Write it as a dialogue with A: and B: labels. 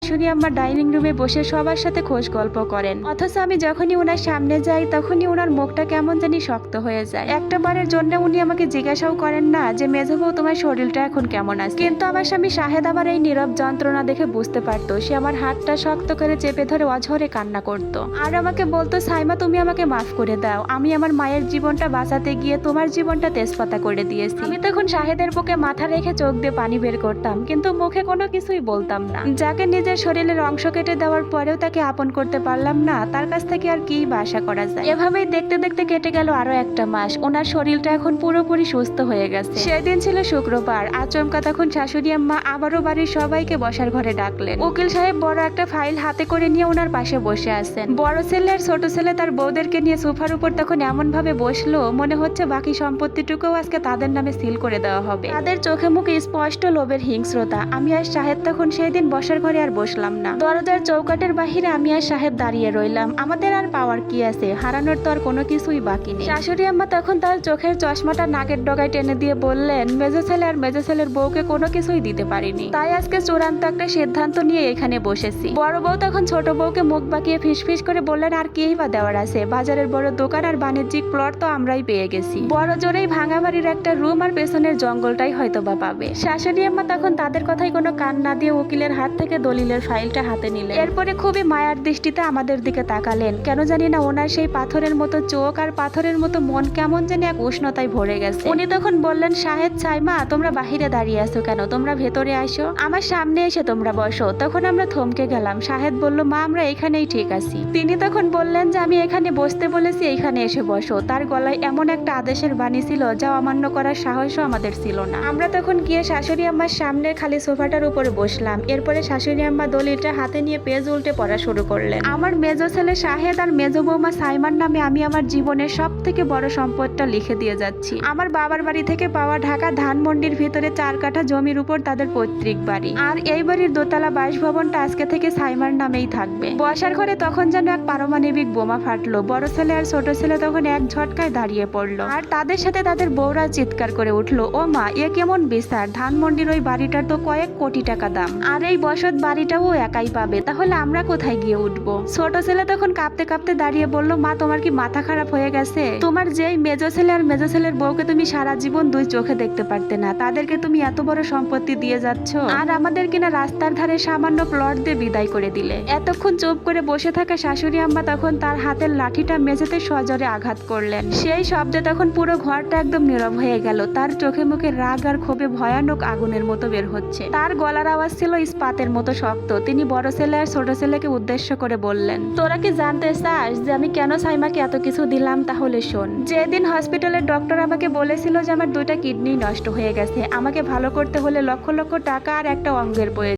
A: শাশুড়ি আম্মা ডাইনিং রুমে বসে সবার সাথে খোশ গল্প করেন, অথচ আমি যখনই ওনার সামনে যাই তখনই ওনার মুখটা কেমন জানি শক্ত হয়ে যায়। একটা বারের জন্য উনি আমাকে জিজ্ঞাসাও করেন না যে মেজো বউ তোমার শরীরটা এখন কেমন আছে। কিন্তু আমার স্বামী শাহেদ আমার এই নীরব যন্ত্রণা দেখে বুঝতে পারতো। সে আমার হাতটা শক্ত করে চেপে ধরে অঝরে কান্না করত আর আমাকে বলতো, সাইমা তুমি আমাকে মাফ করে দাও, আমি আমার মায়ের জীবনটা বাঁচাতে গিয়ে তোমার জীবনটা তেজপাতা করে দিয়েছি। আমি তখন শাহেদের বুকে মাথা রেখে চোখ দিয়ে পানি বের করতাম, কিন্তু মুখে কোনো কিছুই বলতাম না। যাকে নিজের শরীরের অংশ কেটে দেওয়ার পরেও তাকে আপন করতে পারলাম না, তার কাছ থেকে আর কি বা আশা করা যায়। এভাবেই দেখতে দেখতে কেটে গেল আরো একটা মাস। ওনার শরীরটা এখন পুরোপুরি সুস্থ হয়ে গেছে। সেদিন ছিল শুক্রবার। আচমকা তখন শাশুড়ি আম্মা আবারও বাড়ির সবাইকে বসার ঘরে ডাকলেন। উকিল সাহেব বড় একটা ফাইল হাতে করে নিয়ে ওনার পাশে বসে আছেন। বড় ছেলে আর ছোট ছেলে তার বউদেরকে নিয়ে সোফার উপর তখন এমন ভাবে বসলো মনে হচ্ছে বাকি সম্পত্তিটুকুও আজকে তাদের নামে সিল করে দেওয়া হবে। তাদের চোখে মুখে স্পষ্ট লোভের হিংস্রতা। আমি আর শাহেদ তখন সেই দিন বসার ঘরে আর বসলাম না। দরজার চৌকাটের বাহিরে আমি আর শাহেদ দাঁড়িয়ে রইলাম। আমাদের আর পাওয়ার কি আছে, হারানোর তো আর কোনো কিছুই বাকি নেই। শাশুড়ি আম্মা তখন তার চোখের চশমাটা নাকের ডগায় টেনে দিয়ে বললেন, মেজো ছেলে আর মেজো ছেলের বউকে কোনো কিছুই দিতে পারিনি, তাই আজকে চূড়ান্ত একটা সিদ্ধান্ত নিয়ে এখানে বসেছি। বড় বউ তখন ছোট বউকে মুখ বাঁকিয়ে ফিসফিস করে বললেন, আর কি বা দেওয়ার আছে, বাজারের বড় দোকান আর বাণিজ্যিক প্লট তো আমরাই পেয়ে গেছি। বড় জোরেই ভাঙা বাড়ির একটা রুম আর পেছনের জঙ্গলটাই হয়তো বা পাবে। শাশুড়ি আম্মা তখন তাদের কথাই কোনো কান না দিয়ে উকিলের হাত থেকে দলিলের ফাইলটা হাতে নিলেন। এরপরে খুবই মায়ার দৃষ্টিতে আমাদের দিকে তাকালেন। কেন জানি না ওনার সেই পাথরের মতো চোখ আর পাথরের মতো মন কেমন জানি এক উষ্ণতায় ভরে গেছে। উনি তখন বললেন, শাহেদ, সাইমা, তোমরা বাহিরে দাঁড়িয়ে আছো কেন, তোমরা ভেতরে আসো, আমার সামনে এসে তোমরা বসো। তখন আমরা থমকে গেলাম। শাহেদ বলল, মা আমরা এখানেই ঠিক আছি। তিনি তখন বললেন যে আমি এখানে বসতে বলেছি, এইখানে এসে বসো। তার গলায় এমন একটা আদেশের বাণী ছিল যা অমান্য করার সাহসও আমাদের ছিল না। আমরা তখন গিয়ে শাশুড়ি আম্মার সামনের খালি সোফাটার উপরে বসলাম। এরপরে শাশুড়ি আম্মা দলিলটা হাতে নিয়ে পেজ উল্টে পড়া শুরু করলেন। আমার মেজো ছেলে শাহেদ আর মেজো বৌমা সাইমার নামে আমি আমার জীবনের সব থেকে বড় সম্পদটা লিখে দিয়ে যাচ্ছি। আমার বাবার বাড়ি থেকে পাওয়া ঢাকা ধানমন্ডির ভিতরে 4 কাঠা জমির উপর তাদের পৈতৃক বাড়ি। আর এই বাড়ির দোতলা বাসভবনটা আজকে থেকে সাইমার নামেই থাকবে। বসার ঘরে তখন যেন এক পারমাণবিক বোমা ফাটলো। বড় ছেলে আর ছোট ছেলে তখন এক ঝটকায় দাঁড়িয়ে পড়লো, আর তাদের সাথে তাদের বউরা চিৎকার করে উঠলো, ও মা, এ কেমন বিচার, ধানমন্ডির ওই বাড়িটার তো কয়েক কোটি টাকা দাম, আর এই বসত বাড়িটাও একাই পাবে, তাহলে আমরা কোথায় গিয়ে উঠবো? ছোট ছেলে তখন কাঁপতে কাঁপতে দাঁড়িয়ে বলল, মা, তোমার কি মাথা খারাপ হয়ে গেছে? তোমার যেই মেজো ছেলে আর মেজো ছেলের বউকে তুমি সারা জীবন 2 চোখে দেখতে পারতে না, তাদেরকে তুমি এত বড় সম্পত্তি দিয়ে যাচ্ছ, আর আমাদের কিনা রাস্তার ধারে সামান্য প্লট দিয়ে বিদায় করে দিলে। এতক্ষণ চুপ করে বসে থাকা শাশুড়ি আম্মা তখন তার হাতের লাঠিটা মেঝেতে সজোরে আঘাত করলেন। সেই শব্দে তখন পুরো ঘরটা একদম নীরব হয়ে গেল। তার চোখে মুখে রাগ আর ক্ষোভে ভয়ানক আগুনের মতো বের হচ্ছে। তার গলার আওয়াজ ছিল ইস্পাতের মতো শক্ত। তিনি বড় ছেলে আর ছোট ছেলেকে উদ্দেশ্য করে বললেন, তোরা কি জানতে চাস যে আমি কেন সাইমাকে এত কিছু দিলাম? তাহলে শোন। যেদিন হসপিটালের ডক্টর আমাকে বলেছিল যে আমার 2টা কিডনি নষ্ট হয়ে গেছে, আমাকে ভালো করতে হলে লক্ষ লক্ষ টাকা আর একটা অঙ্গের প্রয়োজন।